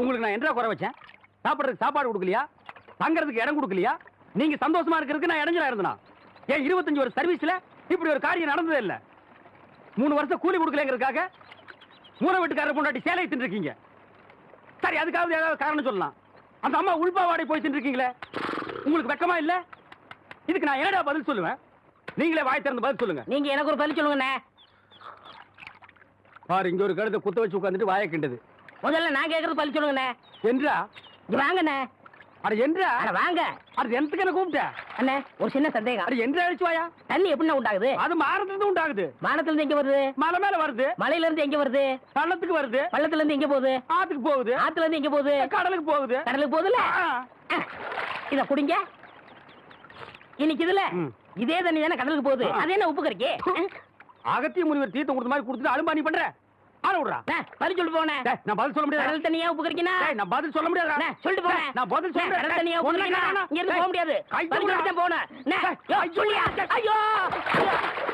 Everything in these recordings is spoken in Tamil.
உங்களுக்கு நான் என்ன குறை வச்சேன்? சாப்பிடுறதுக்கு சாப்பாடு கொடுக்கலையா? தங்கறதுக்கு இடம் கொடுக்கலையா? நீங்க சந்தோஷமா இருக்கிறதுக்கு நான் இடைஞ்சலா இருந்தனா? ஏன் 25 வருஷம் சர்வீஸ்ல இப்படி ஒரு காரியம் நடந்ததே இல்ல. 3 வருஷம் கூலி கொடுக்கலங்கிறதுக்காக மூணு வீட்டுக்காரர் பொண்டாட்டி சேலை தின்னுருக்கீங்க. சரி, அதுக்காவது ஏதாவது காரணம் சொல்லலாம். அந்த அம்மா உள்பாவாடை போய் தின்னுருக்கீங்களே, உங்களுக்கு வெக்கமா இல்ல? இதுக்கு நான் என்னடா பதில் சொல்லுவேன்? நீங்களே வாய் திறந்து பதில் சொல்லுங்க. நீங்க எனக்கு ஒரு பதில் சொல்லுங்கண்ணே. பாரு, இங்க ஒரு கழுத்தை குத்த வச்சு உட்காந்துட்டு வாயை கிண்டது. முதல்ல நான் கேட்கறது பதில் சொல்லுங்கண்ணே. என்றா? இங்க வாங்கண்ணே. அட என்றா? அட வாங்க. அது எந்தக்கு என்ன கூப்பிட்ட? அண்ணே, ஒரு சின்ன சந்தேகம். அட என்றா அடிச்சு வாயா? தண்ணி எப்படின்னா உண்டாகுது? அது மாரத்துல இருந்து உண்டாகுது. வானத்துல இருந்து எங்க வருது? மலை மேல வருது. மலையில இருந்து எங்க வருது? பள்ளத்துக்கு வருது. பள்ளத்துல இருந்து எங்க போகுது? ஆத்துக்கு போகுது. ஆத்துல இருந்து எங்க போகுது? கடலுக்கு போகுது. கடலுக்கு போகுதுல. இத குடிங்க. இன்னைக்கு இதுல இதே தண்ணி தானே கடலுக்கு போகுது. அது என்ன உப்பு கறிக்கு? அகத்திய முனிவர் தீர்த்தம் கொடுத்த மாதிரி கொடுத்துட்டு அலும்பானி பண்ற. ஆள விடுறா. பதில் சொல்லிட்டு போனே. நான் பதில் சொல்ல முடியாது. கடல் தண்ணியா உப்பு கறிக்கினா? நான் பதில் சொல்ல முடியாது. சொல்லிட்டு போனே. நான் பதில் சொல்றேன். கடல் தண்ணியா உப்பு கறிக்கினா? இங்க இருந்து போக முடியாது. பதில் சொல்லிட்டு போனே. சொல்லியா? ஐயோ,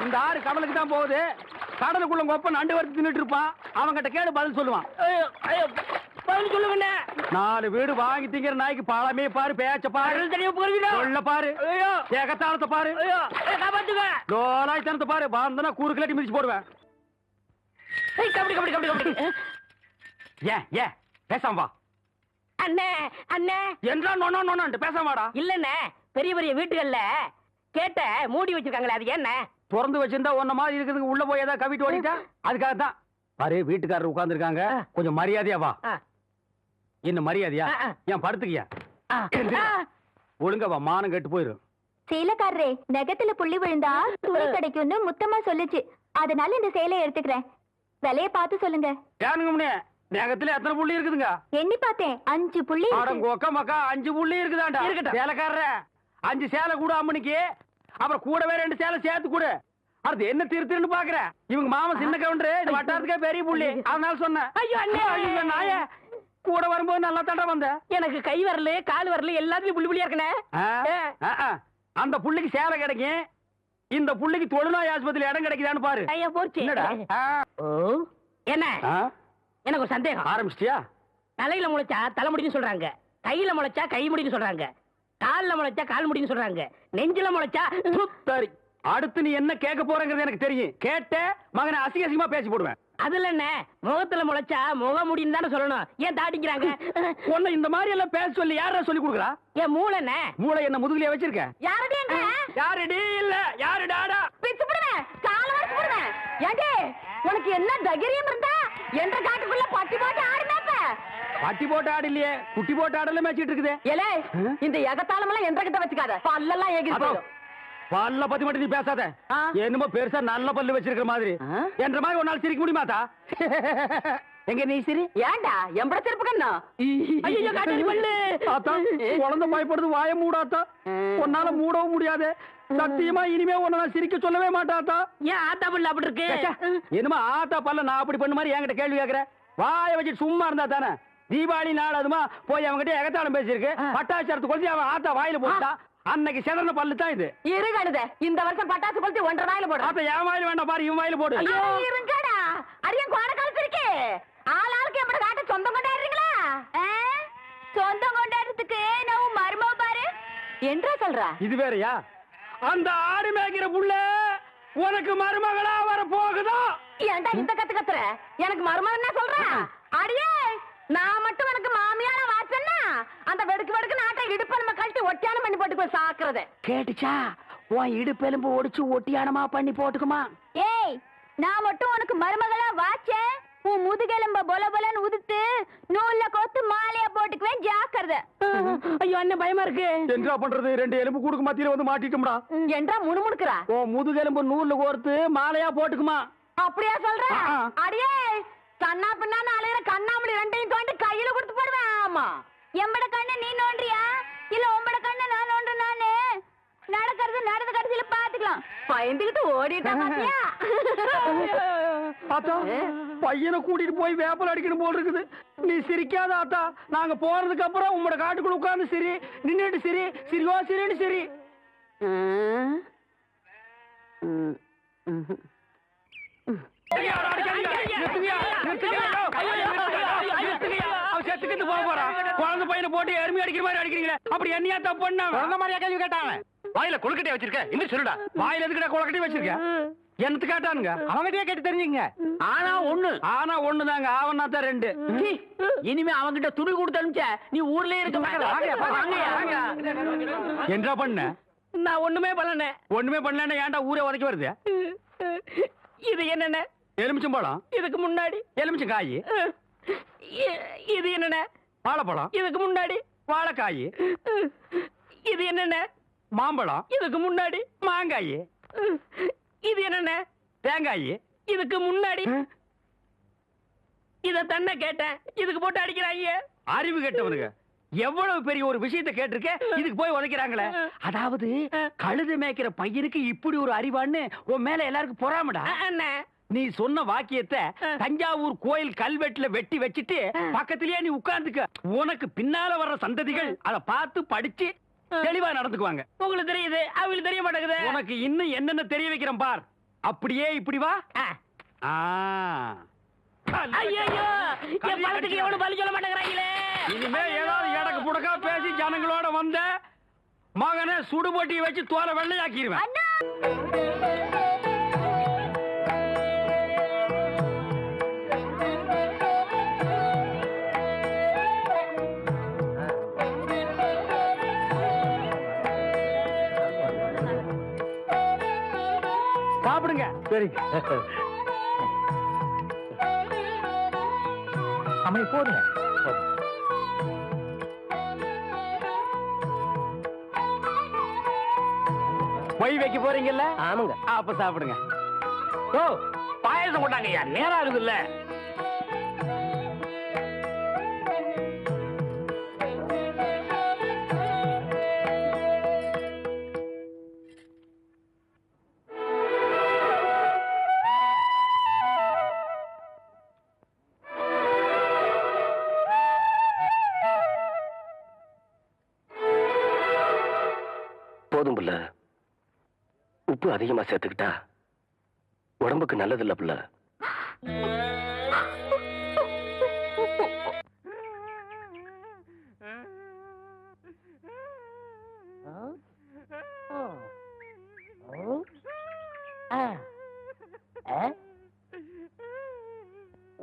இந்த ஆறு கடலுக்கு தான் போகுது. கடலுக்குள்ள கொப்ப நண்டு வறுத்து தின்னுட்டு இருப்பான். அவங்கிட்ட கேடு பதில் சொல்லுவான். பதில் சொல்லுங்க. 4 வீடு வாங்கி திங்கிற நாய்க்கு பழமே பாரு, பேச்ச பாரு, சொல்ல பாரு, ஏகத்தாளத்தை பாரு, லோலாய்த்தனத்தை பாரு. பாந்தனா கூறு கிளட்டி மிதிச்சு போடுவேன். ஏன் பேசாம வா. அண்ணே அண்ணே என்றா நோனோ நோனோன்ட்டு பேசாம வாடா. இல்லண்ணே, பெரிய பெரிய வீட்டுகள்ல கேட்ட மூடி வச்சிருக்காங்களே, அது என்ன? திறந்து வச்சிருந்தா ஒன்ன மாதிரி இருக்குதுங்க. உள்ள போய் ஏதாவது கவிட்டு ஓடிட்டா அதுக்காக தான். பாரு, வீட்டுக்காரர் உட்கார்ந்து இருக்காங்க, கொஞ்சம் மரியாதையா வா. என்ன மரியாதையா? ஏன் படுத்துக்கியா? ஒழுங்கா வா, மானம் கெட்டு போயிரும். சேலைக்காரரே, நெகத்துல புள்ளி விழுந்தா துணி கிடைக்கும்னு முத்தமா சொல்லுச்சு. அதனால இந்த சேலையை எடுத்துக்கிறேன். விலைய பார்த்து சொல்லுங்க. ஏனுங்க முன்னே, நெகத்துல எத்தனை புள்ளி இருக்குதுங்க? எண்ணி பார்த்தேன், 5 புள்ளி. கொக்க மக்கா 5 புள்ளி இருக்குதாண்டா. இருக்கட்டும் சேலைக்காரர, 5 சேலை கூட அம்மனிக்கு, அப்புறம் கூடவே 2 சேலை சேர்த்து கூட. அது என்ன திருத்துன்னு பாக்குற? இவங்க மாமா சின்ன கவுண்டரு, இந்த வட்டாரத்துக்கே பெரிய புள்ளி. அதனால சொன்னேன். ஐயோ அண்ணே, ஐயோ நாயே, கூட வரும்போது நல்லா தண்டை வந்த. எனக்கு கை வரல, கால் வரல, எல்லாத்துலயும் புள்ளி புள்ளியா இருக்கனே. அந்த புள்ளிக்கு சேலை கிடைக்கும், இந்த புள்ளிக்கு தொழுநோய் ஆஸ்பத்திரி இடம் கிடைக்குதான்னு பாரு. ஐயா போச்சு. என்ன? எனக்கு ஒரு சந்தேகம். ஆரம்பிச்சிட்டியா? தலையில முளைச்சா தலைமுடின்னு சொல்றாங்க, கையில முளைச்சா கை முடின்னு சொல்றாங்க, கால்ல முளைச்சா கால் முடின்னு சொல்றாங்க, நெஞ்சில முளைச்சா. சரி, அடுத்து நீ என்ன கேட்க போறங்கிறது எனக்கு தெரியும். கேட்ட மகனை அசிங்க அசிங்கமா பேசி போடுவேன். அதுல என்ன, முகத்துல முளைச்சா முக முடின்னு தானே சொல்லணும். ஏன் தாட்டிக்கிறாங்க? ஒண்ணு இந்த மாதிரி எல்லாம் பேச சொல்லி யாரா சொல்லி கொடுக்குறா? ஏன் மூளை என்ன? மூளை என்ன முதுகுலயே வச்சிருக்க? யாரடி? யாருடி? இல்ல யாரு டாடா? பிச்சு போடுவேன், கால வரைக்கும் போடுவேன். ஏண்டே, உனக்கு என்ன தைரியம் இருந்தா என்ற காட்டுக்குள்ள பட்டி போட்டு ஆடுனாப்ப? பட்டி போட்டு ஆடு இல்லையே, குட்டி போட்டு ஆடல மேய்ச்சிட்டு இருக்குது. ஏலே, இந்த எகத்தாளம் எல்லாம் என்ற கிட்ட வச்சுக்காத, பல்லெல்லாம் ஏகி போயிடும். பல்ல பத்தி மட்டும் நீ பேசாத. என்னமோ பெருசா நல்ல பல்லு வச்சிருக்கிற மாதிரி. என்ற மாதிரி ஒரு நாள் சிரிக்க முடியுமாத்தா? எங்க நீ சிரி? ஏண்டா எம்பட திருப்பு கண்ணா? ஐயோ காட்டடி பல்லு. ஆத்தா, குழந்தை பயப்படுது, வாய மூடாத்தா. உன்னால மூடவும் முடியாது. சத்தியமா இனிமே உன்னை நான் சிரிக்க சொல்லவே மாட்டாத்தா. ஏன் ஆத்தா பல்லு அப்படி இருக்கு? என்னமா ஆத்தா பல்ல நான் அப்படி பண்ண மாதிரி என்கிட்ட கேள்வி கேட்கிற? வாய வச்சுட்டு சும்மா இருந்தா தானே. தீபாவளி நாள் அதுமா போய் அவங்ககிட்ட எகத்தாளம் பேசியிருக்கு. பட்டாசரத்து கொளுத்தி அவன் ஆத்தா வாயில போட்டா. அன்னைக்கு செதறன பல்லு தான் இது. இருங்கடுத, இந்த வருஷம் பட்டாசு கொளுத்தி 1.5 வாயில போடு. அப்ப என் வாயில வேண்டாம், பாரு இவன் வாயில போடு. ஐயோ இருங்கடா, அரியன் கோட கலத்திருக்கு. ஆளாளுக்கு எப்படி காட்ட சொந்தம் கொண்டாடுறீங்களா? சொந்தம் கொண்டாடுறதுக்கு நான் மர்மோ பாரு என்றா சொல்றா. இது வேறயா? அந்த ஆடு மேய்க்கிற புள்ள உனக்கு மருமகளா வர போகுதா? ஏன்டா இந்த கத்து கத்துற? எனக்கு மருமகன் என்ன சொல்ற? அடியே, நான் மட்டும் எனக்கு மாமியார வாச்சன்னா அந்த வெடுக்கு வெடுக்கு நாட்டை இடுப்பெலும்பு கழட்டி ஒட்டியானம் பண்ணி போட்டு போய் சாக்குறது கேட்டுச்சா? உன் இடுப்பெலும்பு ஒடிச்சு ஒட்டியானமா பண்ணி போட்டுக்குமா? ஏய், நான் மட்டும் உனக்கு மருமகளா வாச்சேன், உன் முதுகெலும்ப பொல பொலன்னு உதுத்து நூல்ல கோத்து மாலையா போட்டுக்குவேன், ஜாக்கிரதை. ஐயோ அண்ணன் பயமா இருக்கு. என்ன பண்றது? 2 எலும்பு கூடுக்கு மத்தியில வந்து மாட்டிட்டோம்டா. என்றா முணுமுணுக்குறா? ஓ முதுகெலும்பு நூல்ல கோர்த்து மாலையா போட்டுக்குமா? அப்படியா சொல்ற? அடியே, கண்ணா பின்னான்னு அலையிற கண்ணாமணி 2ஐயும் தோண்டி கையில கொடுத்து போடுவேன். ஆமா, எம்பட கண்ணு நீ நோண்டியா இல்ல உம்பட கண்ணு நான் நோண்டு? நானு நடக்கிறது நடந்த கடைசியில பாத்துக்கலாம். பயந்துகிட்டு ஓடிட்டா பாத்தியா? ஆத்தா, பையனை கூட்டிட்டு போய் வேப்பல் அடிக்கணும் போல் இருக்குது. நீ சிரிக்காத ஆத்தா. நாங்க போறதுக்கு அப்புறம் உங்களோட காட்டுக்குள்ள உட்கார்ந்து சிரி, நின்னுட்டு சிரி, சிரிவா சிரின்னு சிரி. நிறுத்துங்க, நிறுத்துங்க, நிறுத்துங்க. எங்கிட்டு போக போறான்? குழந்தை பையனை போட்டு எருமை அடிக்கிற மாதிரி அடிக்கிறீங்களே, அப்படி என்னையா தப்பு பண்ண? குழந்தை மாதிரியா கேள்வி கேட்டாங்க? வாயில கொழுக்கட்டையை வச்சிருக்க, இன்னும் சொல்லுடா. வாயில எதுக்குடா கொழுக்கட்டையை வச்சிருக்க? என்னத்து கேட்டானுங்க? அவங்ககிட்டயே கேட்டு தெரிஞ்சுங்க. ஆனா ஒண்ணுதாங்க, ஆவனா தான் ரெண்டு. இனிமே அவங்கிட்ட துணி கொடுத்து அனுப்பிச்ச நீ ஊர்லயே இருக்க மாட்டே. என்ன பண்ண? நான் ஒண்ணுமே பண்ணல. ஒண்ணுமே பண்ணலன்னா ஏன்டா ஊரே உதைக்க வருது? இது என்னென்ன? எலுமிச்சம்பழம். இதுக்கு முன்னாடி எலுமிச்சங்காய். இது என்னென்ன? வாழைப்பழம். இதுக்கு முன்னாடி வாழைக்காய். இது என்னென்ன? மாம்பழம். இதுக்கு முன்னாடி மாங்காய். இது என்னென்ன? தேங்காய். இதுக்கு முன்னாடி இத தன்ன கேட்டேன், இதுக்கு போட்டு அடிக்கிறாங்க. அறிவு கெட்டவனுங்க, எவ்வளவு பெரிய ஒரு விஷயத்தை கேட்டிருக்க, இதுக்கு போய் உதைக்கிறாங்களே. அதாவது கழுது மேய்க்கிற பையனுக்கு இப்படி ஒரு அறிவான்னு உன் மேல எல்லாருக்கும் பொறாமடா. அண்ணே, நீ சொன்ன வாக்கியத்தை தஞ்சாவூர் கோயில் கல்வெட்டுல வெட்டி வச்சிட்டு பக்கத்திலேயே நீ உட்கார்ந்துக்க. உனக்கு பின்னால வர்ற சந்ததிகள் அதை பார்த்து படிச்சு தெளிவா நடந்துக்குவாங்க. உங்களுக்கு தெரியுது, அவங்களுக்கு தெரிய மாட்டேங்குது. உனக்கு இன்னும் என்னென்ன தெரிய வைக்கிறேன் பார். அப்படியே இப்படி வா. ஐயோ, என் பழத்துக்கு எவ்வளவு பலி சொல்ல மாட்டேங்கிறாங்களே. இனிமே ஏதாவது எடக்கு புடக்கா பேசி ஜனங்களோட வந்த மகனை சுடுபொட்டி வச்சு தோலை வெள்ளையாக்கிடுவேன். சாப்பிடுங்க. சரி அம்மா போடுங்க. பொய் வைக்க போறீங்கல்ல? ஆமாங்க. அப்ப சாப்பிடுங்க. ஓ, பாயசம் கொண்டாங்க. நேரம் ஆகுது இல்ல? போதும் புள்ள, உப்பு அதிகமா சேர்த்துக்கிட்டா உடம்புக்கு நல்லது இல்ல புள்ள.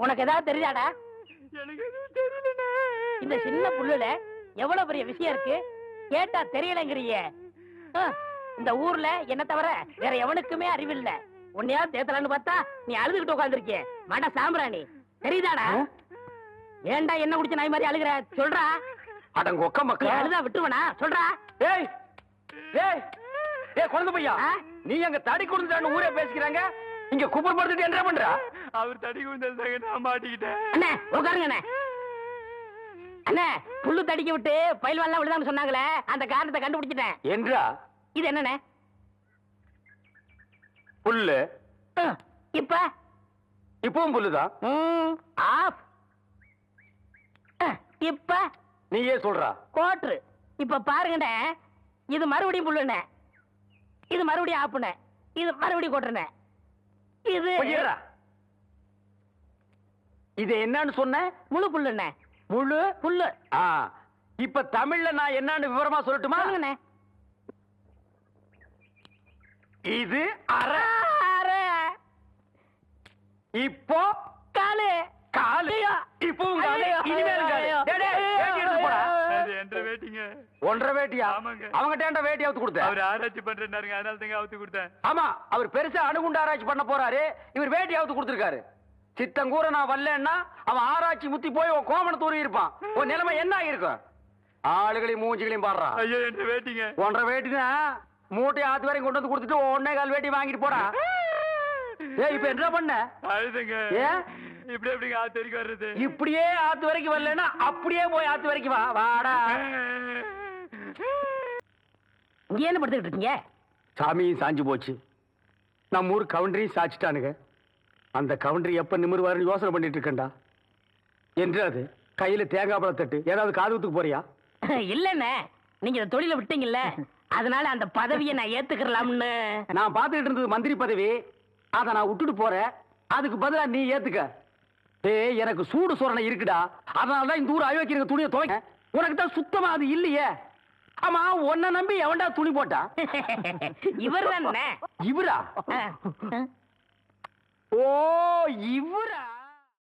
உனக்கு ஏதாவது தெரியாடா? எனக்கு எதுவும் தெரியல. இந்த சின்ன புல்லுல எவ்வளவு பெரிய விஷயம் இருக்கு, கேட்டா தெரியலங்கிறிய. இந்த ஊர்ல என்ன தவிர வேற எவனுக்குமே அறிவில்ல. உன்னையா தேத்தலான்னு பார்த்தா நீ அழுதுகிட்டு உட்காந்துருக்கிய. மட சாம்பிராணி தெரியுதாடா? ஏன்டா என்ன குடிச்ச நாய் மாதிரி அழுகுற? சொல்றா. அடங்க ஒக்க நீ மக்கள். அழுதா விட்டுருவனா? சொல்றா. ஏய் ஏய் ஏய், குழந்தை பையா, நீ அங்க தடி கொடுத்துட்டான்னு ஊரே பேசிக்கிறாங்க, இங்க குப்பர் படுத்துட்டு என்ன பண்ற? அவர் தடி கொடுத்தாங்க, நான் மாட்டிக்கிட்டேன். அண்ணே உட்காருங்க. அண்ணே அண்ணே, புல்லு தடிக்க விட்டு பயில்வான்லாம் விழுதான்னு சொன்னாங்களே, அந்த காரணத்தை கண்டுபிடிச்சிட்டேன். என்றா? இது என்னண்ணே? புல்லு. இப்ப இப்பவும் புல்லுதான். ஆஃப். இப்ப நீயே சொல்றா. கோட்ரு. இப்ப பாருங்கண்ணே, இது மறுபடியும் புல்லுண்ணே, இது மறுபடியும் ஆப்புண்ணே, இது மறுபடியும் கோட்டுண்ணே. இது கொஞ்சம் இது என்னன்னு சொன்ன? முழு புல்லுண்ணே. முழு புல்லு. இப்ப தமிழ்ல நான் என்னன்னு விவரமா சொல்லட்டுமா? சொல்லுங்கண்ணே. இது அரை. அரை. இப்போ காலு. காலு. இப்பவும் காலு. இனிமேல் காலு. டேய், டேய், வேட்டி எடுத்து போடா. ஒன்றரை வேட்டியா? அவங்ககிட்ட ஏன்டா வேட்டி அவுத்து கொடுத்த? அவர் ஆராய்ச்சி பண்றாருங்க, அதனால தாங்க அவுத்து கொடுத்தேன். ஆமா, அவர் பெருசா அணுகுண்டு ஆராய்ச்சி பண்ண போறாரு, இவர் வேட்டி அவுத்து கொடுத்திருக்காரு. சித்தங்கூர நான் வரலன்னா அவன் ஆராய்ச்சி முத்தி போய் உன் கோமண தூரி இருப்பான். உன் நிலைமை என்ன ஆகிருக்கும்? ஆளுகளையும் மூஞ்சிகளையும் பாடுறா. ஐயோ, என்ற வேட்டிங்க. ஒன்றரை வேட்டிதான் மூட்டை ஆத்து வரைக்கும் கொண்டு வந்து கொடுத்துட்டு 1.25 வேட்டி வாங்கிட்டு போடா. ஏய், இப்ப என்ன பண்ண? அழுதுங்க. ஏன் இப்படி எப்படிங்க ஆத்து வரைக்கும் வர்றது? இப்படியே ஆத்து வரைக்கும் வரலன்னா அப்படியே போய் ஆத்து வரைக்கும் வா. வாடா. இங்க என்ன படுத்துக்கிட்டு இருக்கீங்க? சாமியும் சாஞ்சு போச்சு, நம்ம ஊர் கவுண்டரையும் சாச்சிட்டானுங்க. அந்த கவுண்டரி எப்ப நிமிர்வாருன்னு யோசனை பண்ணிட்டு இருக்கேன்டா. என்று அது கையில தேங்காய் பழம் தட்டு, ஏதாவது காதுகுத்துக்கு போறியா? இல்லண்ணே, நீங்க இந்த தொழில விட்டீங்கல்ல, அதனால அந்த பதவியை நான் ஏத்துக்கலாம்னு. நான் பாத்துக்கிட்டு இருந்தது மந்திரி பதவி, அதை நான் விட்டுட்டு போறேன். அதுக்கு பதிலா நீ ஏத்துக்க. டேய் எனக்கு சூடு சோரணை இருக்குடா. அதனாலதான் இந்த ஊர் அயோக்கிய துணியை துவைக்க. உனக்கு தான் சுத்தமா அது இல்லையே. ஆமா உன்னை நம்பி எவன்டா துணி போட்டா? இவர் தானே. இவரா? ஓ இவரா?